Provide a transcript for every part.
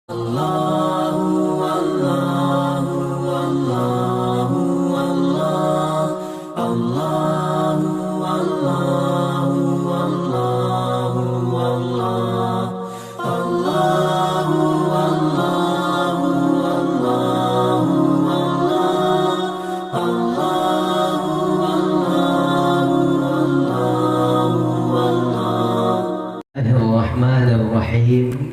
Allahu Allahu Allahu Allah Allahu Allahu Allahu Allah Allahu Allahu Allahu Allah Allahu Allahu Allahu Bismillahirrahmanirrahim.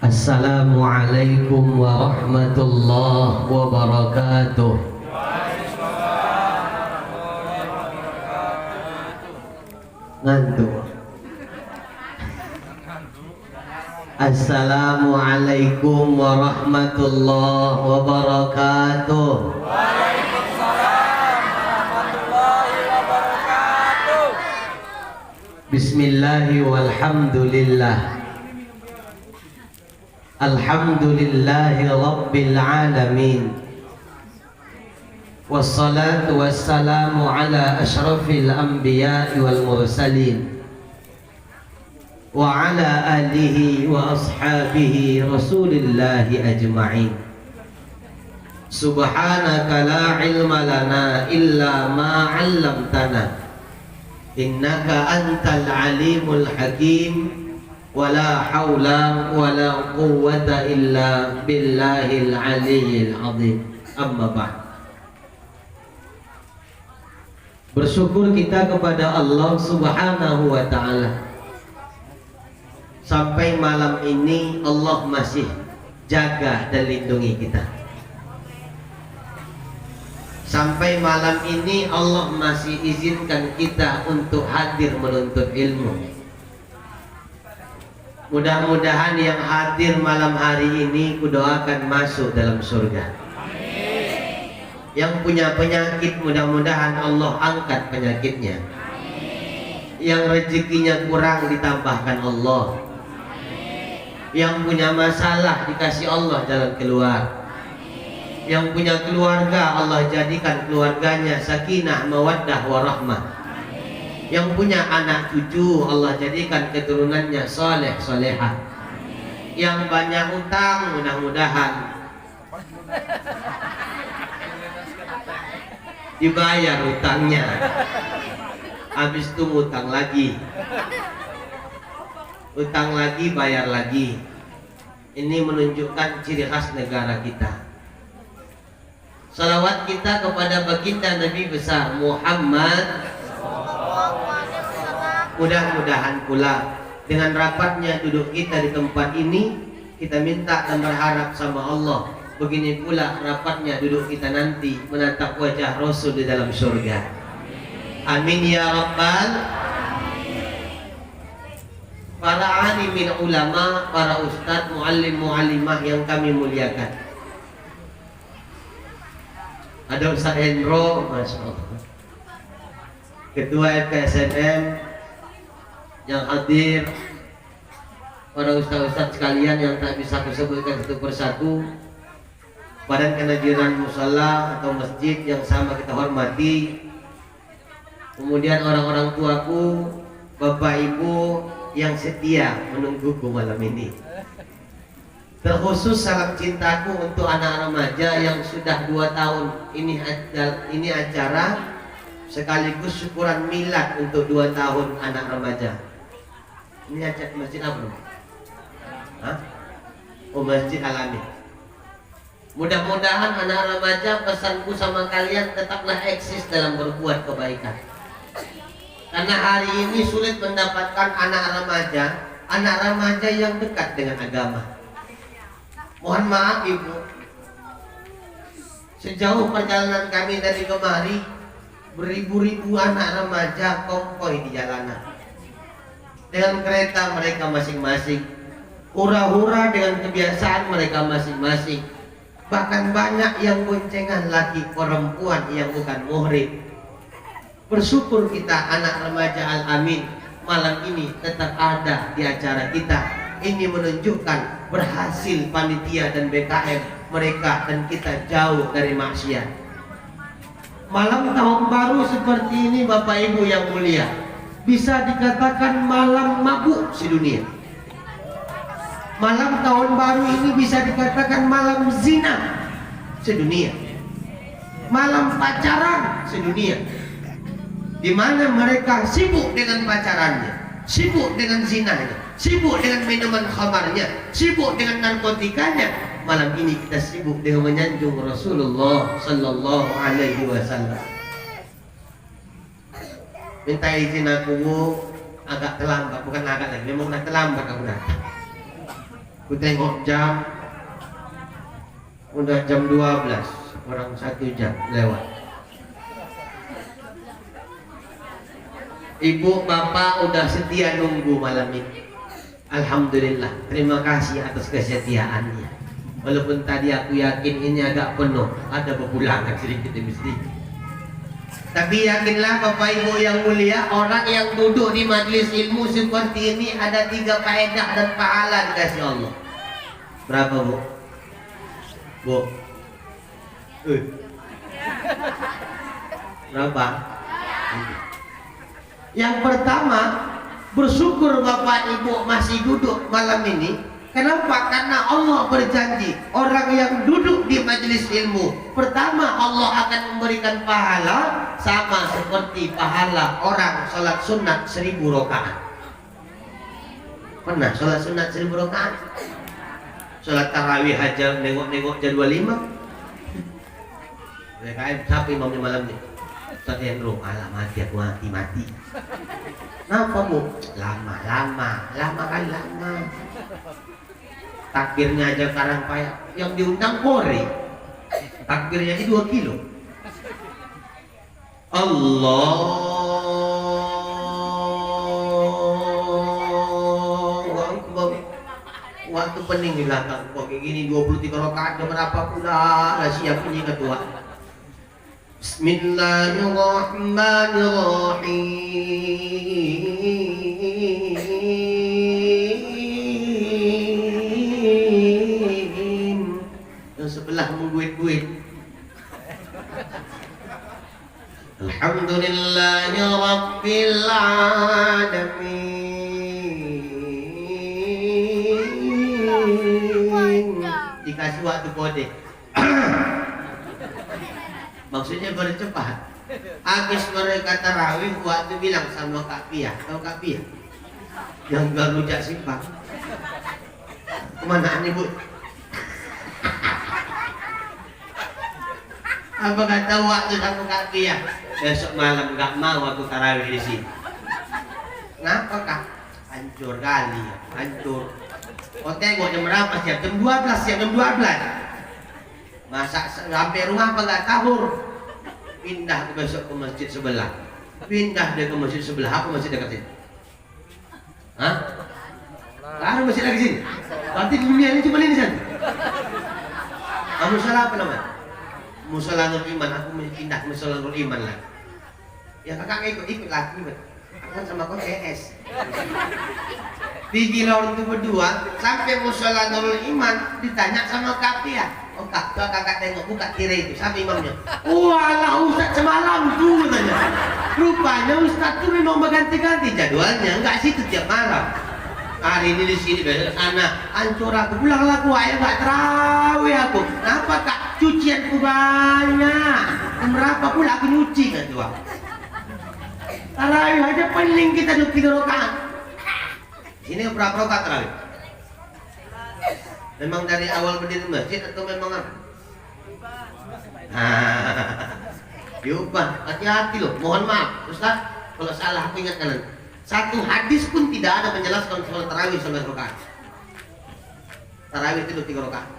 Assalamualaikum warahmatullahi wabarakatuh. Ngantuk. Assalamualaikum warahmatullahi wabarakatuh. Bismillahi walhamdulillah. Alhamdulillahi rabbil alamin. Wassalatu wassalamu ala ashrafil anbiya'i wal mursalin wa ala alihi wa ashabihi rasulillahi ajma'in. Subhanaka la ilma lana illa ma 'allamtana innaka antal alimul hakim. Wala haula wala quwwata illa billahil aliyyil azim. Amma ba'd. Bersyukur kita kepada Allah Subhanahu wa ta'ala, sampai malam ini Allah masih jaga dan lindungi kita. Sampai malam ini Allah masih izinkan kita untuk hadir menuntut ilmu. Mudah-mudahan yang hadir malam hari ini kudoakan masuk dalam surga. Amin. Yang punya penyakit mudah-mudahan Allah angkat penyakitnya. Amin. Yang rezekinya kurang ditambahkan Allah. Amin. Yang punya masalah dikasih Allah jalan keluar. Amin. Yang punya keluarga Allah jadikan keluarganya sakinah, mawaddah, warahmah. Yang punya anak cucu Allah jadikan keturunannya soleh solehah. Yang banyak utang mudah-mudahan dibayar utangnya. Habis itu utang lagi, utang lagi, bayar lagi. Ini menunjukkan ciri khas negara kita. Salawat kita kepada baginda Nabi besar Muhammad. Mudah-mudahan pula dengan rapatnya duduk kita di tempat ini, kita minta dan berharap sama Allah, begini pula rapatnya duduk kita nanti menatap wajah Rasul di dalam surga. Amin ya Rabbal. Para alimin ulama, para ustadz, muallim, muallimah yang kami muliakan. Ada Ustaz Hendro, Masya Allah, Ketua FKSMM yang hadir, para ustaz-ustaz sekalian yang tak bisa disebutkan satu persatu, badan kenajiran musala atau masjid yang sama kita hormati, kemudian orang-orang tuaku, bapak ibu yang setia menungguku malam ini. Terkhusus salam cintaku untuk anak remaja yang sudah 2 tahun ini acara sekaligus syukuran milad untuk 2 tahun anak remaja. Ini acara masjid apa? Hah? Oh, Masjid Alami. Mudah-mudahan anak remaja, pesanku sama kalian tetaplah eksis dalam berbuat kebaikan. Karena hari ini sulit mendapatkan anak remaja yang dekat dengan agama. Mohon maaf Ibu, sejauh perjalanan kami dari kemari, beribu-ribu anak remaja konvoy di jalanan dengan kereta mereka masing-masing, hura-hura dengan kebiasaan mereka masing-masing. Bahkan banyak yang boncengan laki perempuan yang bukan muhrim. Bersyukur kita anak remaja Al-Amin malam ini tetap ada di acara kita. Ini menunjukkan berhasil panitia dan BKM mereka dan kita jauh dari maksiat. Malam tahun baru seperti ini Bapak Ibu yang mulia, bisa dikatakan malam mabuk si dunia. Malam tahun baru ini bisa dikatakan malam zina sedunia, malam pacaran sedunia, di mana mereka sibuk dengan pacarannya, sibuk dengan zinanya, sibuk dengan minuman khamarnya, sibuk dengan narkotikanya. Malam ini kita sibuk dengan menyanjung Rasulullah Sallallahu Alaihi Wasallam. Minta izin aku agak terlambat, bukan agak lagi, memang udah terlambat aku datang. Aku tengok jam, udah jam 12, kurang 1 jam lewat. Ibu bapak udah setia nunggu malam ini. Alhamdulillah, terima kasih atas kesetiaannya. Walaupun tadi aku yakin ini agak penuh, ada pepulangan sedikit demi sedikit. Tapi yakinlah Bapak Ibu yang mulia, orang yang duduk di majelis ilmu seperti ini ada 3 faedah dan pahala dikasih Allah. Berapa Bu? Bu? Berapa? Yang pertama, bersyukur Bapak Ibu masih duduk malam ini. Kenapa? Karena Allah berjanji orang yang duduk di majelis ilmu, pertama Allah akan memberikan pahala sama seperti pahala orang sholat sunat 1000 rakaat. Pernah sholat sunat 1000 rakaat? Sholat tarawih aja nengok-nengok jadwal 5. Siapa imamnya malam ini? Ustaz Hendro, alah mati aku mati. Kenapa Bu? Lama kan lama. Takbirnya aja karang payah, yang diundang Kore, takbirnya ini 2 kilo. Allahu Akbar. Waktu pening di belakang kok kayak gini 23 rakaat berapa pula lah siap ini ketua. Bismillahirrahmanirrahim. Yang sebelah mengguit-guit. Alhamdulillahi Rabbil Alamin. Dikasih waktu kode. Maksudnya bercepat. Habis mereka tarawih, waktu bilang sama Kak Pia. Tahu Kak Pia? Yang gak rujak simpang. Kemana nih Bu? Apa kata waktu sama Kak Pia? Besok malam gak mau aku tarawih di sini. Kenapa Kak? Hancur kali ya, hancur. Oh tengok jam berapa siap? Jam 12 siap, jam 12. Masa sampai rumah apa gak tahu. Pindah ke besok ke masjid sebelah. Pindah dia ke masjid sebelah. Apa masjid dekat sini? Hah? Gak ada masjid lagi sini. Berarti dunia ini cuma ini saja. Kamu salah apa namanya? Musola Nur Iman. Aku pindah ke Musola Nur Iman lagi. Ya kakak ikut lagi. Aku kan sama kau CS. Di Gilaur itu berdua sampai Musola Nurul Iman ditanya sama Kak Pia. Oh kakak tengok buka tirai itu sama imamnya. Walah Ustaz semalam tuh katanya. Rupanya Ustaz tuh memang berganti-ganti jadwalnya, enggak situ tiap malam. Hari ini di sini, besok sana. Hancur aku, pulang laku ayo enggak terawih aku. Kenapa Kak? Cucianku banyak. Berapa pula aku nyuci kan tuh. Tarawih aja pening kita 3 rakaat. Ini berapa rakaat tarawih? Memang dari awal berdiri masjid atau memang apa? Diubah, hati-hati loh, mohon maaf Ustaz kalau salah aku ingatkan. Satu hadis pun tidak ada menjelaskan sholat tarawih 11 rakaat. Tarawih itu 3 rakaat.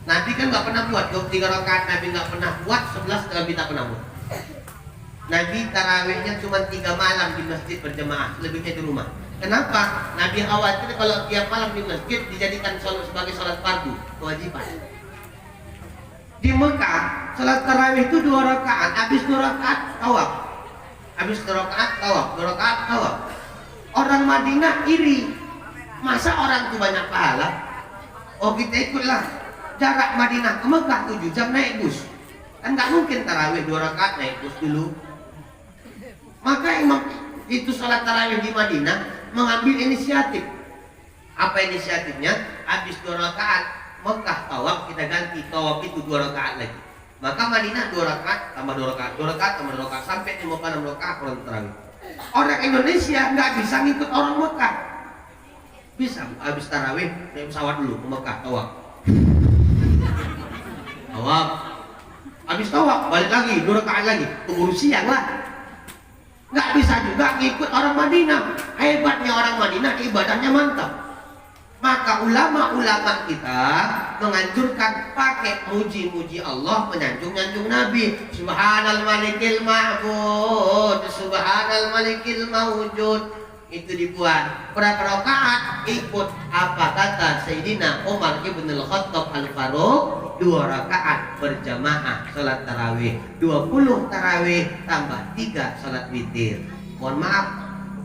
Nabi kan nggak pernah buat 3 rakaat, Nabi nggak pernah buat, 11 Nabi tak pernah buat. Nabi tarawihnya cuma 3 malam di masjid berjemaah, lebihnya di rumah. Kenapa? Nabi khawatir kalau tiap malam di masjid dijadikan sebagai sholat fardu, kewajiban. Di Mekah, sholat tarawih itu 2 rakaat, habis 2 rakaat tawaf. Habis 2 rakaat tawaf, 2 rakaat tawaf. Orang Madinah iri. Masa orang itu banyak pahala? Oh kita ikutlah. Jarak Madinah ke Mekah 7 jam naik bus. Kan nggak mungkin tarawih 2 rakaat naik bus dulu. Maka imam itu sholat tarawih di Madinah mengambil inisiatif. Apa inisiatifnya? Habis 2 rakaat Mekah tawaf, kita ganti tawaf itu 2 rakaat lagi. Maka Madinah 2 rakaat tambah 2 rakaat, 2 rakaat tambah 2 rakaat sampai di Mekah 6 rakaat orang tarawih. Orang Indonesia nggak bisa ngikut orang Mekah. Bisa habis tarawih naik pesawat dulu ke Mekah tawaf. Tawaf. Habis tawaf balik lagi 2 rakaat lagi. Keburu siang lah. Nggak bisa juga ngikut orang Madinah. Hebatnya orang Madinah ibadahnya mantap. Maka ulama-ulama kita menganjurkan pakai muji-muji Allah, menyanjung-nyanjung Nabi. Subhanal malikil ma'bud, subhanal malikil mawjud. Itu dibuat. Berapa rakaat ikut apa kata Sayyidina Umar ibn al-Khattab al-Faruq, 2 rakaat berjamaah salat tarawih, 20 tarawih tambah 3 salat witir. Mohon maaf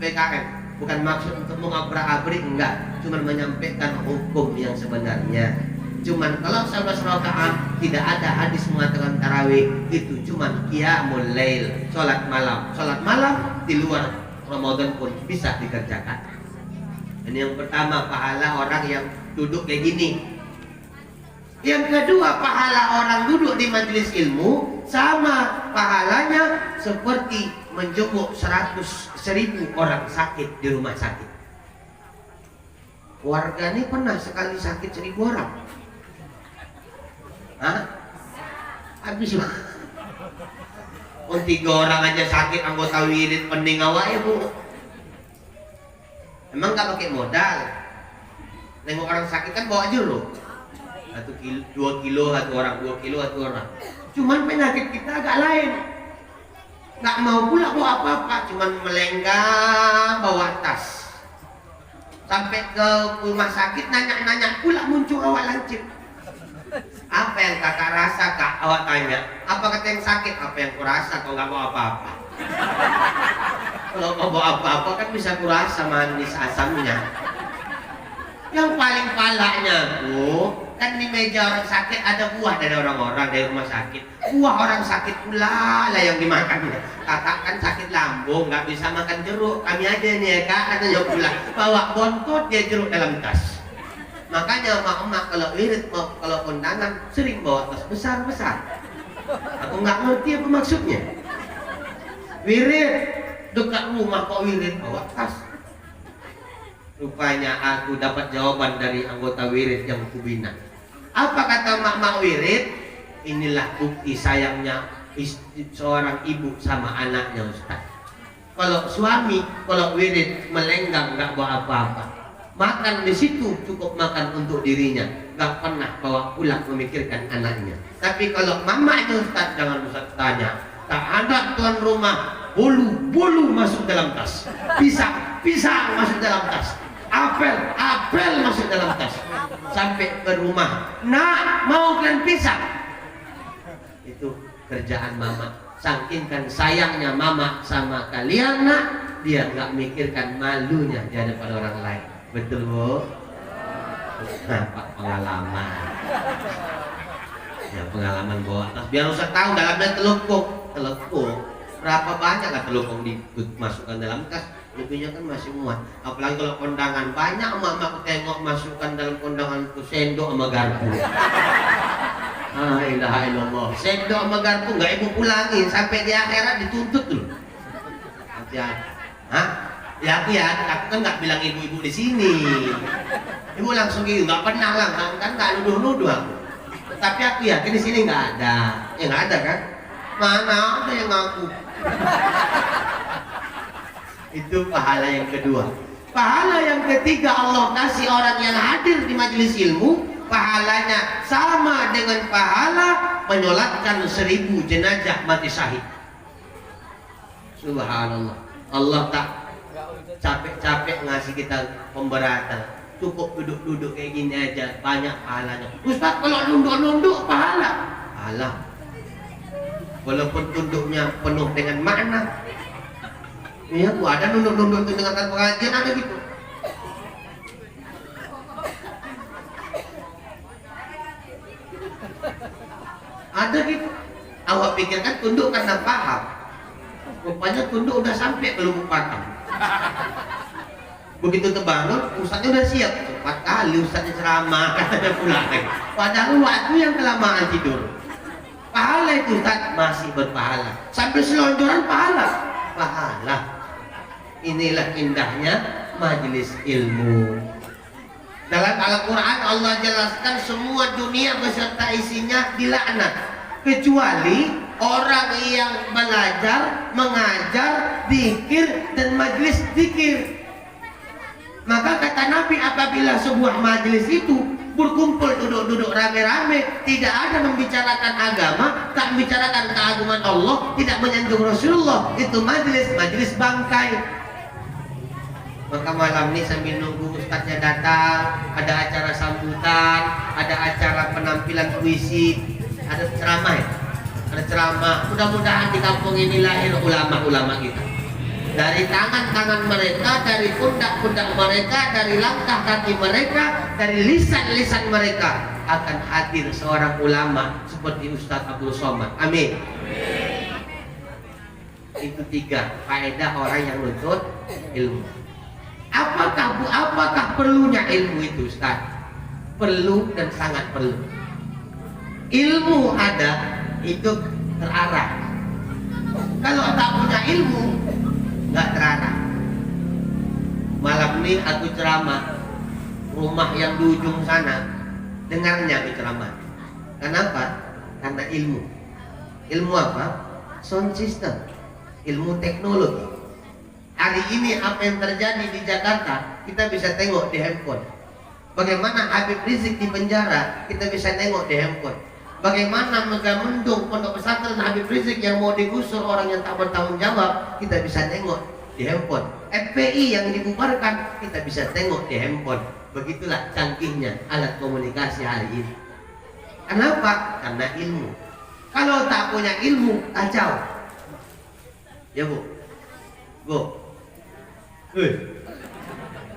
PKM, bukan maksud untuk mengabrak-abrik, enggak, cuma menyampaikan hukum yang sebenarnya. Cuman kalau 11 rakaat tidak ada hadis mengatakan tarawih, itu cuman qiyamul lail, salat malam. Salat malam di luar Ramadan pun bisa dikerjakan. Ini yang pertama, pahala orang yang duduk kayak gini. Yang kedua, pahala orang duduk di majelis ilmu sama pahalanya seperti menjenguk 100.000 orang sakit di rumah sakit. Warga ini pernah sekali sakit 1.000 orang? Hah? Habis lah. 3 orang aja sakit anggota wirid pening awak ya bu. Emang gak pakai modal. Nengok orang sakit kan bawa jeruk. 1 kilo, 2 kilo satu orang, 2 kilo satu orang. Cuman penyakit kita agak lain. Nggak mau pula bawa apa-apa, cuman melenggang bawa tas. Sampai ke rumah sakit nanya-nanya pula muncul awak lancip. Apa yang kakak rasa kak? Awak tanya. Apa kata yang sakit? Apa yang kurasa? Kau nggak bawa apa-apa. Kalau kau bawa apa-apa kan bisa kurasa manis asamnya. Yang paling palanya tuh kan di meja orang sakit ada buah dari orang-orang dari rumah sakit. Buah orang sakit pula lah yang dimakan. Kakak kan sakit lambung, nggak bisa makan jeruk. Kami aja nih ya kak, katanya pula bawa bontot dia jeruk dalam tas. Makanya emak-emak kalau wirid, kalau kondangan sering bawa tas besar-besar. Aku nggak ngerti apa maksudnya. Wirid dekat rumah kok wirid bawa tas. Rupanya aku dapat jawaban dari anggota wirid yang kubina. Apa kata mak-mak wirid? Inilah bukti sayangnya seorang ibu sama anaknya Ustaz. Kalau suami, kalau wirid melenggang nggak bawa apa-apa. Makan di situ cukup makan untuk dirinya, nggak pernah bawa pulang memikirkan anaknya. Tapi kalau mamanya Ustaz, jangan Ustaz tanya. Tak ada tuan rumah, bolu masuk dalam tas, pisang masuk dalam tas. Apel masuk dalam tas. Sampai ke rumah, nak mau kan pisang? Itu kerjaan mama. Saking kan sayangnya mama sama kalian nak, dia nggak mikirkan malunya di hadapan orang lain. Betul bu? Nampak pengalaman. Ya pengalaman bawa tas. Biar usah tahu dalamnya telukuk. Berapa banyak kan telukuk dimasukkan dalam tas? Lebihnya kan masih muat. Apalagi kalau kondangan banyak, emak-emak tengok masukkan dalam kondangan itu sendok sama garpu. La ilaha illallah. Sendok sama garpu nggak ibu pulangin sampai di akhirat dituntut dulu. Hati-hati. Hah? Ya aku kan nggak bilang ibu-ibu di sini. Ibu langsung gitu, nggak pernah lah, kan nggak nuduh-nuduh aku. Tapi aku yakin di sini nggak ada. Ya nggak ada kan? Mana ada yang ngaku? Itu pahala yang kedua. Pahala yang ketiga Allah kasih orang yang hadir di majelis ilmu, pahalanya sama dengan pahala menyolatkan 1000 jenazah mati syahid. Subhanallah. Allah tak capek-capek ngasih kita pemberatan. Cukup duduk-duduk kayak gini aja banyak pahalanya. Ustaz kalau nunduk-nunduk pahala. Pahala. Walaupun tunduknya penuh dengan makna. Iya bu, ada nunduk-nunduk itu dengan pengajian ada gitu. Ada gitu. Awak pikirkan tunduk karena paham. Rupanya tunduk udah sampai ke lubuk pakam. Begitu terbangun, pusatnya udah siap. 4 kali Ustaznya ceramah katanya pulang. Padahal waktu yang kelamaan tidur. Pahala itu Ustaz masih berpahala. Sampai selonjoran pahala. Inilah indahnya majelis ilmu. Dalam Al-Quran Allah jelaskan semua dunia beserta isinya dilaknat, kecuali orang yang belajar, mengajar, zikir dan majelis zikir. Maka kata Nabi, apabila sebuah majelis itu berkumpul duduk-duduk rame-rame, tidak ada membicarakan agama, tak membicarakan keagungan Allah, tidak menyanjung Rasulullah, itu majelis bangkai. Maka malam ini sambil nunggu ustaznya datang, ada acara sambutan, ada acara penampilan puisi, ada ceramah ya? Ada ceramah. Mudah-mudahan di kampung ini lahir ulama-ulama kita. Dari tangan-tangan mereka, dari pundak-pundak mereka, dari langkah kaki mereka, dari lisan-lisan mereka akan hadir seorang ulama seperti Ustaz Abdul Somad. Amin. Itu 3 faedah orang yang menuntut ilmu. Apakah perlunya ilmu itu Ustaz? Perlu dan sangat perlu. Ilmu ada, itu terarah. Kalau tak punya ilmu, nggak terarah. Malam ini aku ceramah, rumah yang di ujung sana dengarnya aku ceramah. Kenapa? Karena ilmu. Ilmu apa? Sound system, ilmu teknologi. Hari ini apa yang terjadi di Jakarta kita bisa tengok di handphone. Bagaimana Habib Rizik di penjara kita bisa tengok di handphone. Bagaimana megamendung pondok pesantren Habib Rizik yang mau digusur orang yang tak bertanggung jawab kita bisa tengok di handphone. FPI yang dibubarkan kita bisa tengok di handphone. Begitulah canggihnya alat komunikasi hari ini. Kenapa? Karena ilmu. Kalau tak punya ilmu kacau. Ya Bu.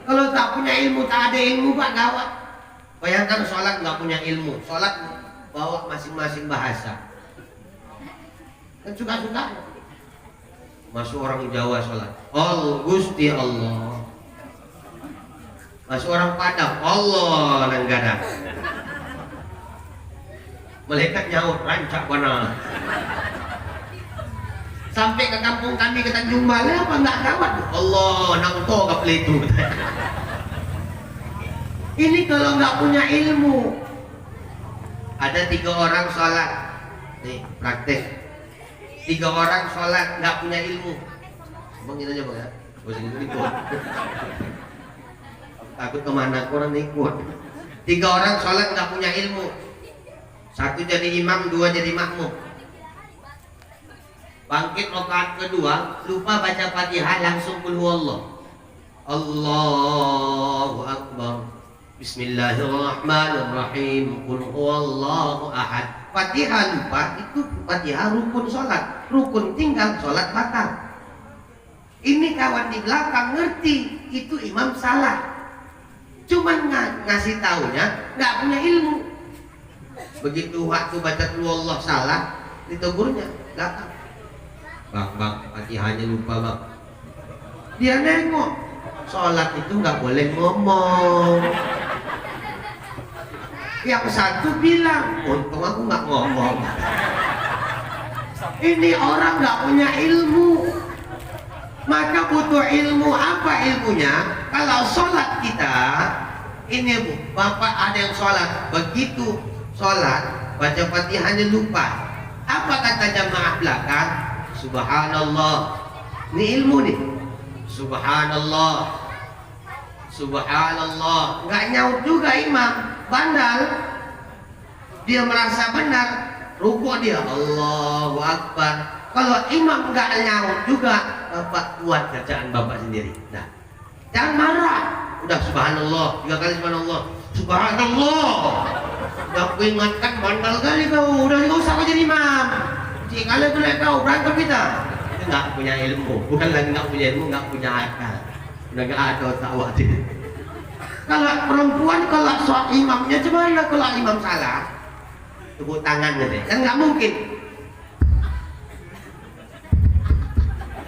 Kalau tak punya ilmu, tak ada ilmu Pak, gawat. Bayangkan sholat nggak punya ilmu, sholat bawa masing-masing bahasa. Kan suka-suka. Masuk orang Jawa sholat, Allah Gusti Allah. Masuk orang Padang, Allah Nenggara. Malaikat nyaut, rancak mana. Sampai ke kampung kami ke Tanjung Balai apa enggak gawat? Allah nangto ke pelitu. Ini kalau nggak punya ilmu. Ada 3 orang sholat. Nih praktek. 3 orang sholat nggak punya ilmu. Bang gitu aja Bang ya. Bosan itu ikut. Takut kemana orang ikut. 3 orang sholat nggak punya ilmu. 1 jadi imam, 2 jadi makmum. Bangkit rakaat kedua, lupa baca Fatihah, langsung qul huwallah. Allahu akbar. Bismillahirrahmanirrahim. Qul huwallahu ahad. Fatihah lupa, itu Fatihah rukun salat. Rukun tinggal, salat batal. Ini kawan di belakang ngerti, itu imam salah. Cuman ngasih taunya nggak punya ilmu. Begitu waktu baca qul huwallah salah, ditegurnya belakang. Bang, Fatihahnya lupa Bang. Dia nengok, sholat itu nggak boleh ngomong. Yang satu bilang, untung aku nggak ngomong. Ini orang nggak punya ilmu. Maka butuh ilmu. Apa ilmunya? Kalau sholat kita, ini Bu, Bapak ada yang sholat, begitu sholat baca Fatihahnya lupa. Apa kata jamaah belakang? Subhanallah. Ini ilmu nih. Subhanallah. Subhanallah. Nggak nyaut juga imam, bandal. Dia merasa benar, rukuk dia Allahu Akbar. Kalau imam nggak nyaut juga, Bapak buat bacaan Bapak sendiri. Nah, jangan marah. Udah subhanallah 3 kali subhanallah. Subhanallah. Udah aku ingatkan bandal kali kau. Udah nggak usah kau jadi imam. Kalau boleh kau berantem kita, itu nggak punya ilmu. Bukan lagi nggak punya ilmu, nggak punya akal. Udah nggak ada otak wadir. Kalau perempuan kalau soal imamnya gimana? Kalau imam salah, tepuk tangan deh. Kan nggak mungkin.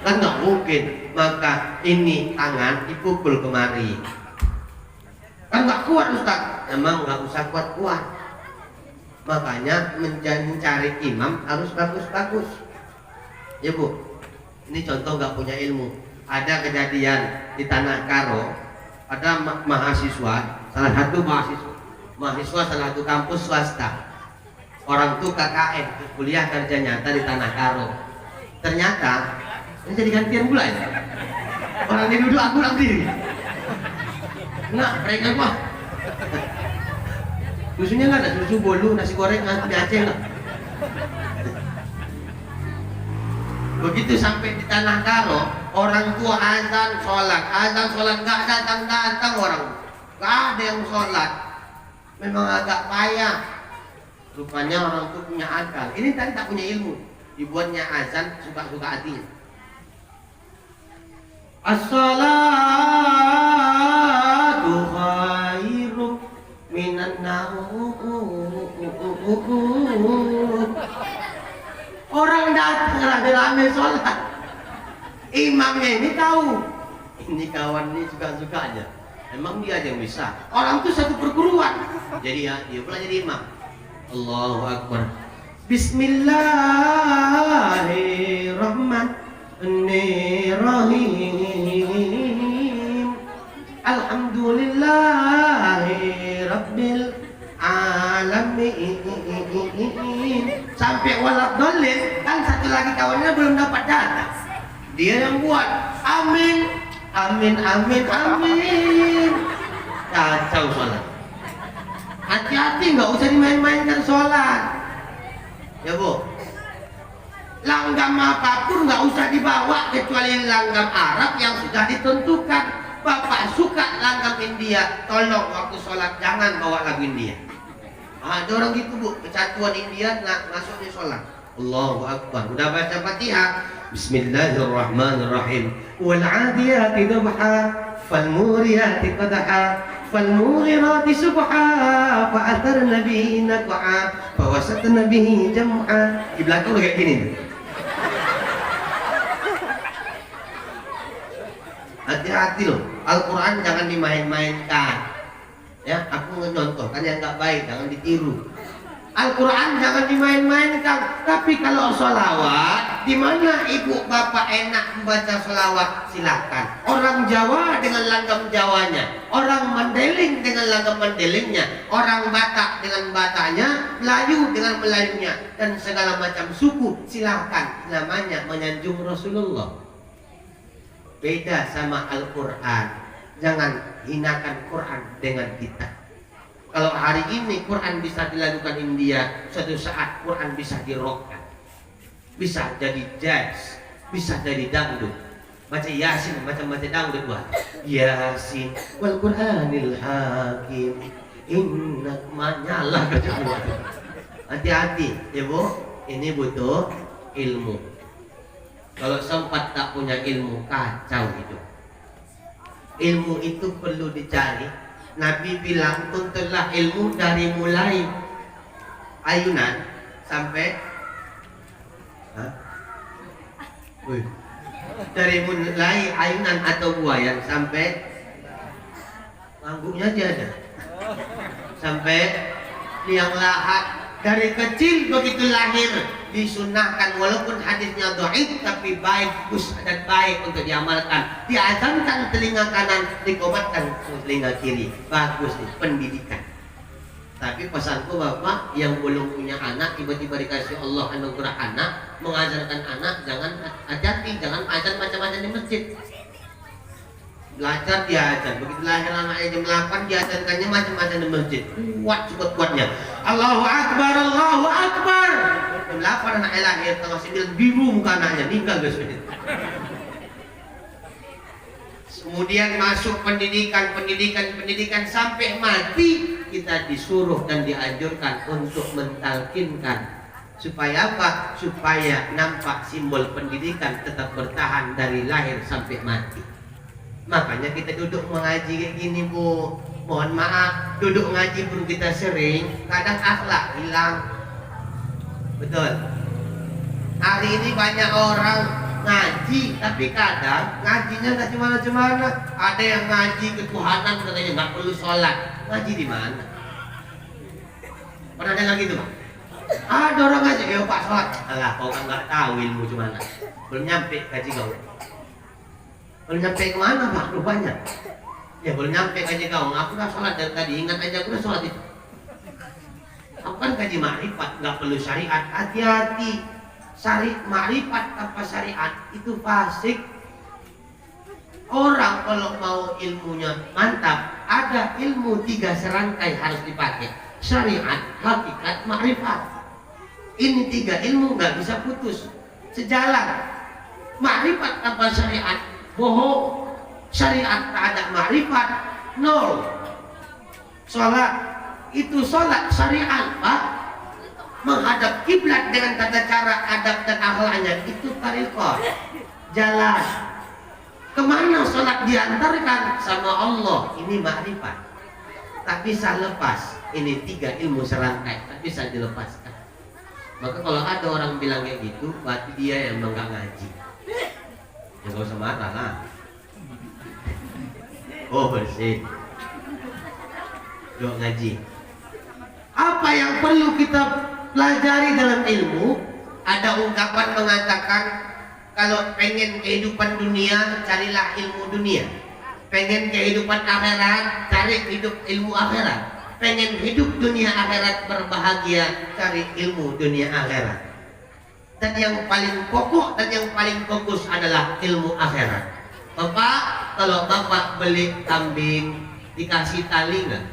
Kan nggak mungkin. Maka ini tangan dipukul kemari. Kan nggak kuat Ustaz. Emang nggak usah kuat-kuat. Makanya mencari imam harus bagus-bagus. Ya Bu, ini contoh nggak punya ilmu. Ada kejadian di Tanah Karo, ada mahasiswa, salah satu mahasiswa salah satu kampus swasta. Orang tuh KKN, kuliah kerja nyata di Tanah Karo. Ternyata ini jadi gantian pula ya. Orang ini duduk aku diri. Nggak, mereka wah. Susunya nggak ada, susu bolu, nasi goreng, nasi Aceh nggak. Begitu sampai di Tanah Karo, orang tua azan sholat nggak datang orang, nggak ada yang sholat. Memang agak payah. Rupanya orang tua punya akal. Ini tadi tak punya ilmu, dibuatnya azan suka-suka hatinya. As-salatu khairum minan naum. Orang datang rame-rame sholat. Imamnya ini tahu, ini kawan ini suka-suka aja. Emang dia aja yang bisa. Orang tuh satu perguruan. Jadi ya, dia pula jadi imam. Allahu Akbar. Bismillahirrahmanirrahim. Alhamdulillahi Rabbil alamin. Sampai waladhdallin, kan satu lagi kawannya belum dapat data. Dia yang buat amin, amin, amin, amin. Kacau sholat. Hati-hati, nggak usah dimain-mainkan sholat. Ya Bu, langgam apapun nggak usah dibawa kecuali langgam Arab yang sudah ditentukan. Bapak suka langgam India, tolong waktu sholat jangan bawa lagu India. Ada orang gitu Bu, kesatuan India masuk di sholat. Allahu Akbar. Udah baca Fatihah, Bismillahirrahmanirrahim. Wal 'adiyati dhabha, fal muriyati qadha, fal mughirati subha, fa atharna bihi naq'a, fa wasatna bihi jam'a. Di belakang udah kayak gini. Hati-hati loh, Al-Quran jangan dimain-mainkan. Ya, aku ngecontohkan yang nggak baik, jangan ditiru. Al-Quran jangan dimain-mainkan. Tapi kalau sholawat, di mana ibu bapak enak membaca sholawat, silakan. Orang Jawa dengan langgam Jawanya, orang Mandeling dengan langgam Mandelingnya, orang Batak dengan Bataknya, Melayu dengan Melayunya, dan segala macam suku, silakan. Namanya menyanjung Rasulullah. Beda sama Al-Quran. Jangan hinakan Quran dengan kita. Kalau hari ini Quran bisa dilakukan India, suatu saat Quran bisa dirokkan, bisa jadi jazz, bisa jadi dangdut. Baca Yasin macam baca dangdut buat Yasin wal Quranil Hakim innak manyalah kecuali. Hati-hati ya Bu, ini butuh ilmu. Kalau sempat tak punya ilmu, kacau hidup. Ilmu itu perlu dicari. Nabi bilang tuntulah ilmu dari mulai ayunan sampai dari mulai ayunan atau buayan sampai manggungnya aja ada, sampai liang lahat. Dari kecil begitu lahir disunahkan, walaupun hadisnya dhaif tapi bagus dan baik untuk diamalkan. Diazankan telinga kanan, dikomatkan telinga kiri. Bagus nih pendidikan. Tapi pesanku Bapak yang belum punya anak, tiba-tiba dikasih Allah anugerah anak, mengajarkan anak jangan hati-hati, jangan azan macam-macam di masjid. Belajar diajar, begitu lahir anaknya jam 8 diajarkannya macam-macam di masjid. Kuat kuat-kuatnya. Allahu Akbar, Allahu Akbar. Jam 8 anaknya lahir, tengah 9 biru muka anaknya, meninggal guys. Kemudian masuk pendidikan sampai mati kita disuruh dan dianjurkan untuk mentalkinkan. Supaya apa? Supaya nampak simbol pendidikan tetap bertahan dari lahir sampai mati. Makanya kita duduk mengaji kayak gini Bu. Mohon maaf, duduk ngaji pun kita sering, kadang akhlak hilang. Betul. Hari ini banyak orang ngaji, tapi kadang ngajinya nggak cemana-cemana. Ada yang ngaji ketuhanan katanya nggak perlu sholat. Ngaji di mana? Pernah dengar gitu, Pak? Ada orang ngaji, ya Pak sholat. Alah, kau kan nggak tahu ilmu cemana. Belum nyampe ngaji kau. Belum nyampe kemana, Pak? Rupanya. Ya belum nyampe ngaji kau. Aku udah sholat dari tadi. Ingat aja aku udah sholat itu. Aku kan kaji makrifat, nggak perlu syariat. Hati-hati. Makrifat tanpa syariat itu fasik. Orang kalau mau ilmunya mantap, ada ilmu 3 serangkai harus dipakai. Syariat, hakikat, makrifat. Ini 3 ilmu nggak bisa putus, sejalan. Makrifat tanpa syariat bohong. Syariat tak ada makrifat, nol. Sholat itu sholat syariat, Pak. Menghadap kiblat dengan tata cara adab dan akhlaknya itu tariqah, jalan. Kemana sholat diantarkan sama Allah, ini makrifat. Tak bisa lepas. Ini 3 ilmu serangkai, tak bisa dilepaskan. Maka kalau ada orang bilang kayak gitu, berarti dia yang nggak ngaji. Ya gak usah marah lah. Oh bersih. Yuk ngaji. Apa yang perlu kita pelajari dalam ilmu? Ada ungkapan mengatakan kalau pengen kehidupan dunia, carilah ilmu dunia. Pengen kehidupan akhirat, cari ilmu akhirat. Pengen hidup dunia akhirat berbahagia, cari ilmu dunia akhirat. Dan yang paling pokok dan yang paling fokus adalah ilmu akhirat. Bapak, kalau bapak beli kambing dikasih tali nggak?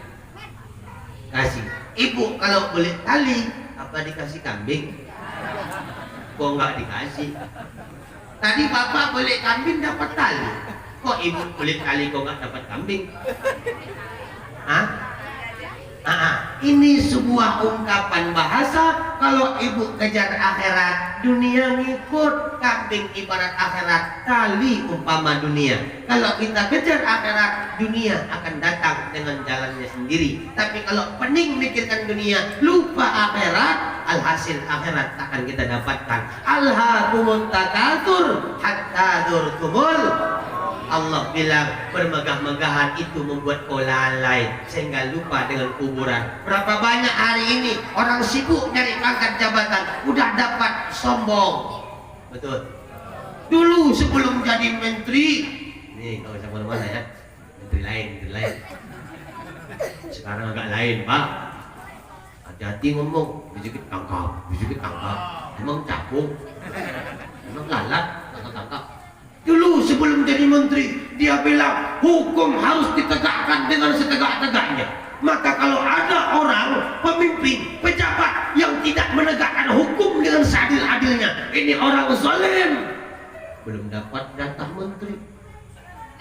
Kasih. Ibu kalau beli tali apa dikasih kambing? Kok nggak dikasih? Tadi bapak beli kambing dapat tali. Kok ibu beli tali kok nggak dapat kambing? Hah? Ini sebuah ungkapan bahasa. Kalau ibu kejar akhirat, dunia ngikut. Kambing ibarat akhirat, tali umpama dunia. Kalau kita kejar akhirat, dunia akan datang dengan jalannya sendiri. Tapi kalau pening mikirkan dunia, lupa akhirat, alhasil akhirat akan kita dapatkan. Alhaakumut takatsur hatta dzurtumul. Allah bilang bermegah-megahan itu membuat kau lalai sehingga lupa dengan kuburan. Berapa banyak hari ini orang sibuk nyari pangkat jabatan, udah dapat sombong. Betul. Dulu sebelum jadi menteri, nih kalau usah mana-mana ya, menteri lain. Sekarang agak lain, Pak. Hati-hati ngomong, sedikit tangkap. Emang capung, emang lalat, tangkap. Dulu sebelum jadi menteri, dia bilang hukum harus ditegakkan dengan setegak-tegaknya. Maka kalau ada orang, pemimpin, pejabat yang tidak menegakkan hukum dengan seadil-adilnya, ini orang zalim. Belum dapat jatah menteri.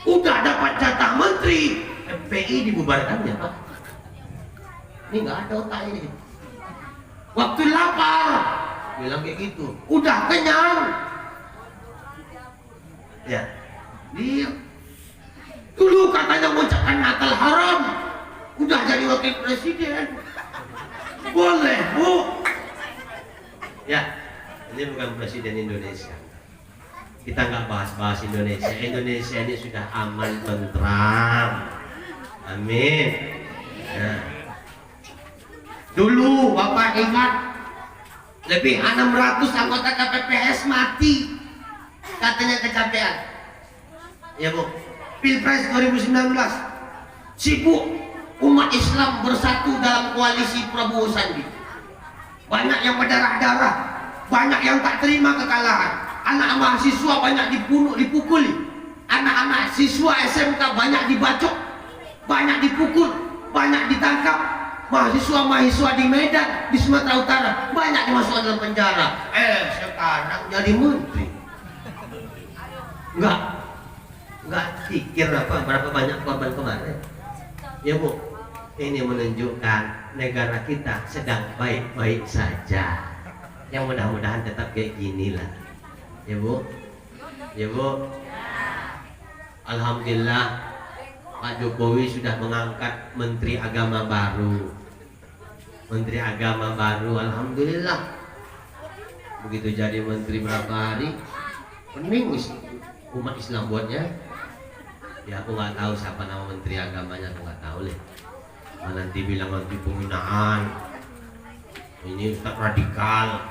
Udah dapat jatah menteri, MPI dibubarkannya, Pak. Ini nggak ada otak ini. Waktu lapar, bilang kayak gitu. Udah kenyang. Ya, dia dulu katanya mengucapkan Natal haram, udah jadi wakil presiden, boleh Bu. Ya, ini bukan presiden Indonesia. Kita nggak bahas Indonesia. Indonesia ini sudah aman tentram. Amin. Nah, dulu Bapak ingat lebih 600 anggota KPPS mati. Katanya kecapean. Ya Bu, Pilpres 2019 sibuk umat Islam bersatu dalam koalisi Prabowo Sandi. Banyak yang berdarah-darah, banyak yang tak terima kekalahan. Anak mahasiswa banyak dibunuh, dipukuli. Anak-anak siswa SMK banyak dibacok, banyak dipukul, banyak ditangkap. Mahasiswa-mahasiswa di Medan, di Sumatera Utara banyak dimasukkan dalam penjara. Sekarang jadi menteri. Enggak pikir berapa banyak korban kemarin. Ya Bu, ini menunjukkan negara kita sedang baik-baik saja. Yang mudah-mudahan tetap kayak gini lah. Ya Bu, Alhamdulillah Pak Jokowi sudah mengangkat Menteri Agama baru. Alhamdulillah. Begitu jadi menteri berapa hari, Pening umat Islam buatnya. Ya aku nggak tahu siapa nama menteri agamanya, aku nggak tahu leh. Nanti bilang anti penghinaan. Ini Ustaz radikal.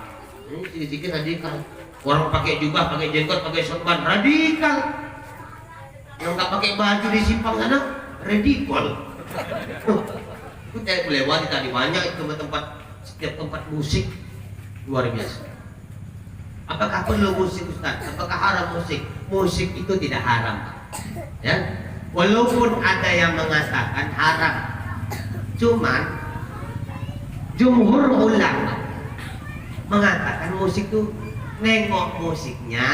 Ini sedikit radikal. Orang pakai jubah, pakai jenggot, pakai sorban, radikal. Yang nggak pakai baju di simpang sana, radikal. Kita melewati tadi banyak itu tempat, setiap tempat musik luar biasa. Apakah perlu musik Ustaz? Apakah haram musik? Musik itu tidak haram. Ya, walaupun ada yang mengatakan haram, cuman jumhur ulama mengatakan musik itu nengok musiknya,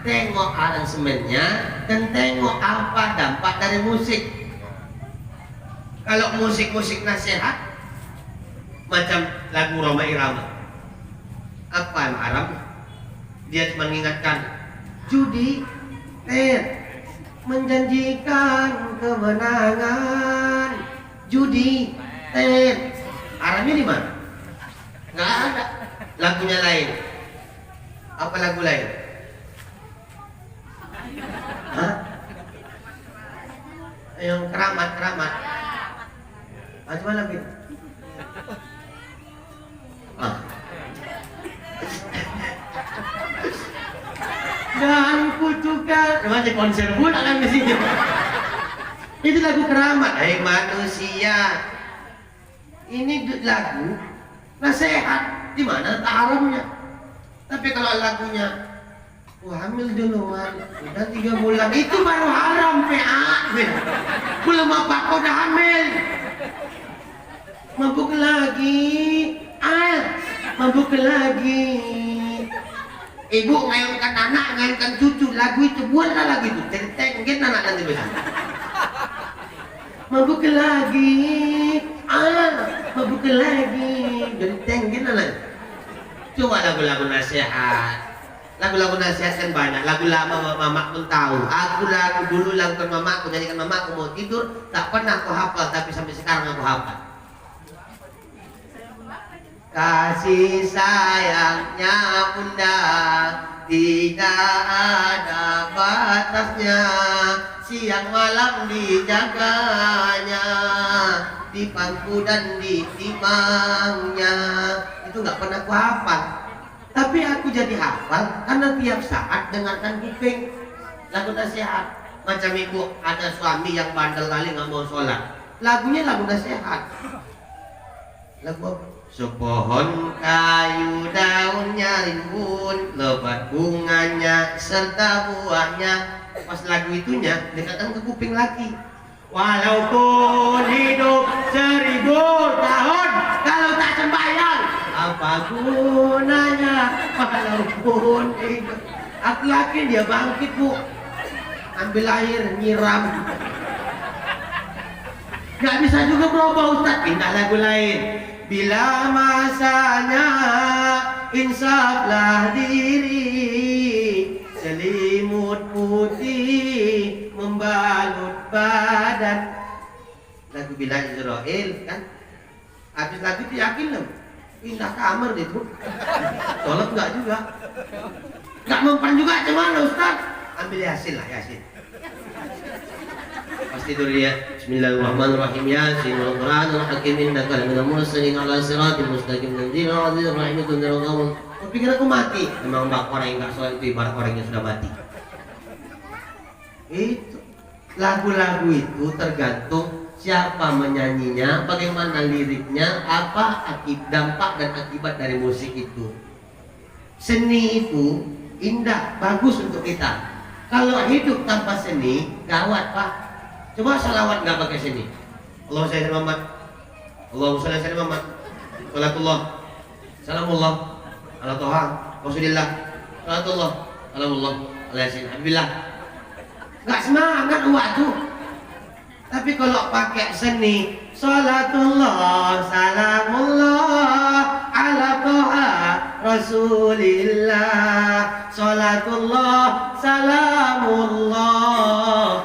tengok aransemennya, dan tengok apa dampak dari musik. Kalau musik-musik nasihat macam lagu Roma Irama, apa yang haram? Dia cuma mengingatkan judi, menjanjikan kemenangan, judi, haramnya di mana? Nggak ada. Lagunya lain. Apa lagu lain? Hah? Yang keramat. Coba lagi. Dan kutukan masih konser pula kan di sini. Itu lagu keramat. Hai manusia. Ini lagu nasihat, di mana tak haramnya. Tapi kalau lagunya hamil duluan, udah 3 bulan, itu baru haram PA. Belum apa-apa udah hamil. Mabuk lagi. Mabuk lagi. Ibu ngayunkan anak, ngayunkan cucu, lagu itu buatlah lagu itu. Mungkin anak nanti besok. Mabuk lagi, mabuk lagi. Jadi mungkin anak. Coba lagu-lagu nasihat. Lagu-lagu nasihat kan banyak. Lagu lama mama pun tahu. Aku lagu dulu lagu mamaku, nyanyikan mamaku mau tidur, tak pernah aku hafal, tapi sampai sekarang aku hafal. Kasih sayangnya bunda tidak ada batasnya, siang malam dijaganya, di pangku dan di timangnya. Itu nggak pernah aku hafal, tapi aku jadi hafal karena tiap saat dengarkan kuping lagu nasihat. Macam ibu ada suami yang bandel kali nggak mau sholat, lagunya lagu nasihat. Lagu apa? Sepohon kayu daunnya rimbun, lebat bunganya serta buahnya. Pas lagu itunya dekatkan ke kuping lagi. Walaupun hidup 1000 tahun, kalau tak sembahyang, apa gunanya? Walaupun hidup, aku yakin dia bangkit bu. Ambil air, nyiram. Gak bisa juga berubah Ustaz, pindah lagu lain. Bila masanya insaflah diri, selimut putih membalut badan. Lagu Bila Israel kan. Habis lagu itu yakin loh, pindah kamar deh tuh. Sholat enggak juga. Enggak mempan juga, cuman Ustaz ambil Yasin lah, Yasin. Pasti itu dia. Bismillahirrahmanirrahim. Yasin wal Qur'anil hakim innaka laminal mursalin ala siratil mustaqim tanzilul azizir rahim tunzirul qawm. Kau pikir aku mati? Memang orang yang enggak sholat itu ibarat orang yang sudah mati. Itu lagu-lagu itu tergantung siapa menyanyinya, bagaimana liriknya, apa dampak dan akibat dari musik itu. Seni itu indah, bagus untuk kita. Kalau hidup tanpa seni, gawat Pak. Coba salawat nggak pakai sini. Allahumma sholli ala Muhammad. Allahumma sholli ala Muhammad. Salatullah. Salamullah. Ala Toha. Rasulillah. Salatullah. Salamullah. Ala Yasin. Alhamdulillah. Nggak semangat waktu. Tapi kalau pakai seni, salatullah, salamullah, ala Toha, Rasulillah. Salatullah, salamullah,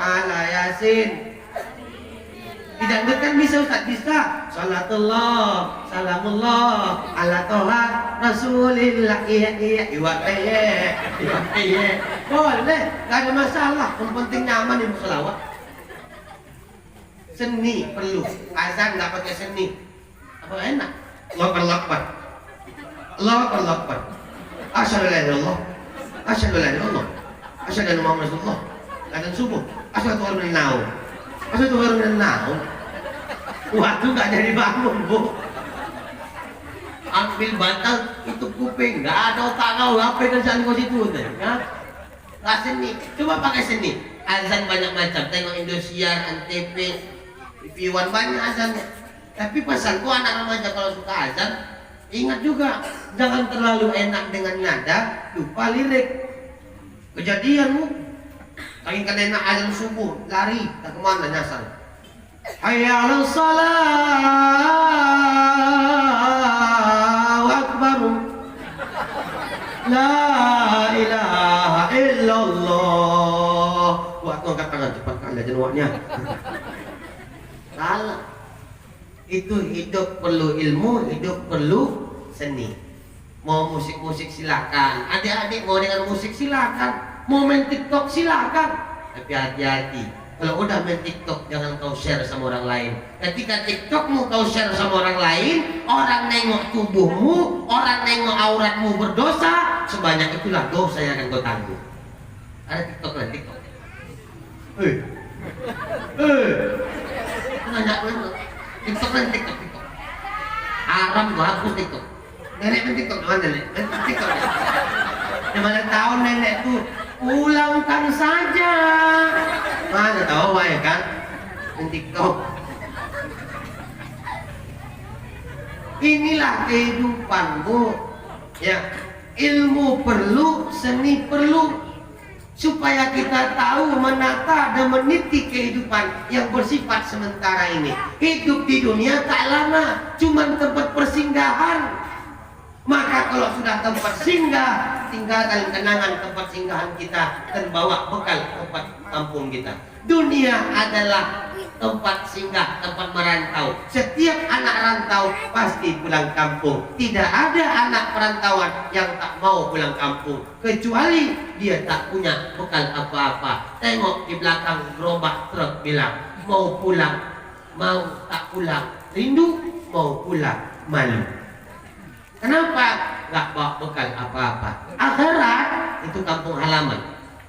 ala Yasin. Tidak kan bisa Ustaz, bisa. salatullah salamullah ala toha rasulillah. Iya boleh, gak ada masalah, yang penting nyaman ibu selawat. Seni perlu, azan nggak pakai seni apa enak. Allahu Akbar, Allahu Akbar, asyhadu an la ilaha illallah, asyhadu an la ilaha illallah, asyhadu anna muhammadar rasulullah. Azan subuh, asyhadu an la ilaha illallah, asyhadu an la ilaha illallah. Waktu nggak jadi bangun, Bu. Ambil bantal itu kuping, nggak ada otak kau, apa kerjaan kau situ, ya? Nggak seni, coba pakai seni. Azan banyak macam, tengok Indosiar, Antv, TV One banyak azannya. Tapi pesanku anak remaja kalau suka azan, ingat juga jangan terlalu enak dengan nada, lupa lirik. Kejadianmu, saking kan enak azan subuh, lari, tak kemana nyasar. Hayya 'alas Allahu Akbar, la ilaha illallah. Waktu angkat tangan cepat kali aja nuaknya. Salah. Itu hidup perlu ilmu, hidup perlu seni. Mau musik-musik silakan, adik-adik mau dengar musik silakan, mau main TikTok silakan. Tapi hati-hati, kalau udah main TikTok jangan kau share sama orang lain. Ketika TikTokmu kau share sama orang lain, orang nengok tubuhmu, orang nengok auratmu berdosa, sebanyak itulah dosa yang akan kau tanggung. Ada TikTok lah, TikTok. Nanya TikTok kan TikTok. Haram gua hapus TikTok. Nenek main TikTok mana nenek? Main TikTok. Mana tahu nenek tuh ulangkan saja. Mana tahu ya kan? Main TikTok. Inilah kehidupanmu. Ya, ilmu perlu, seni perlu. Supaya kita tahu menata dan meniti kehidupan yang bersifat sementara ini. Hidup di dunia tak lama, cuma tempat persinggahan. Maka kalau sudah tempat singgah, tinggalkan kenangan tempat singgahan kita dan bawa bekal tempat kampung kita. Dunia adalah tempat singgah, tempat merantau. Setiap anak rantau pasti pulang kampung. Tidak ada anak perantauan yang tak mau pulang kampung, kecuali dia tak punya bekal apa-apa. Tengok di belakang gerobak truk bilang mau pulang, mau tak pulang, rindu, mau pulang, malu. Kenapa? Gak bawa bekal apa-apa. Akhirat itu kampung halaman,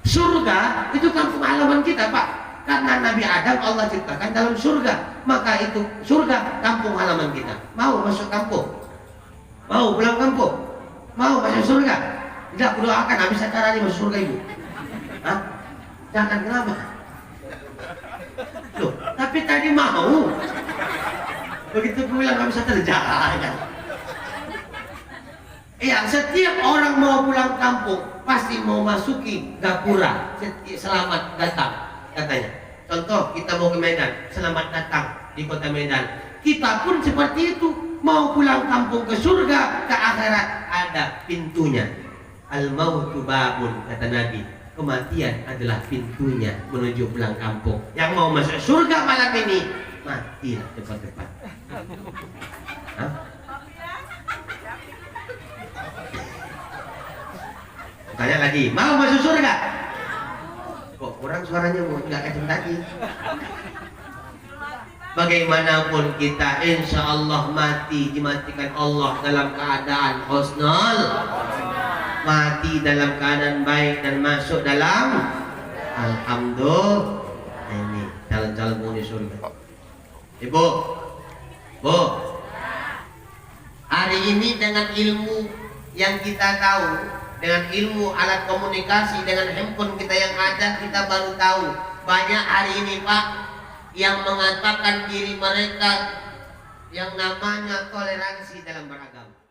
surga itu kampung halaman kita, Pak. Karena Nabi Adam Allah ciptakan dalam surga, maka itu surga kampung halaman kita. Mau masuk kampung? Mau pulang kampung? Mau masuk surga? Tidak, berdoakan habis acara ini masuk surga ibu. Hah? Jangan, kenapa? Loh, tapi tadi mau. Begitu bilang nggak bisa terjaga. Iya, setiap orang mau pulang kampung pasti mau masuki gapura. Selamat datang. Katanya, contoh kita mau ke Medan, selamat datang di kota Medan. Kita pun seperti itu, mau pulang kampung ke surga, ke akhirat ada pintunya. Al-mautu babun, kata Nabi, kematian adalah pintunya menuju pulang kampung. Yang mau masuk surga malam ini, matilah cepat-cepat. Hah? Tanya lagi, mau masuk surga? Kok kurang suaranya, Bu? Nggak kenceng tadi. Bagaimanapun kita, insya Allah mati dimatikan Allah dalam keadaan husnul, mati dalam keadaan baik dan masuk dalam alhamdulillah. Ini calon-calon penghuni surga. Ibu, Bu, hari ini dengan ilmu yang kita tahu, dengan ilmu alat komunikasi, dengan handphone kita yang ada, kita baru tahu banyak hari ini, Pak, yang mengatakan diri mereka yang namanya toleransi dalam beragama.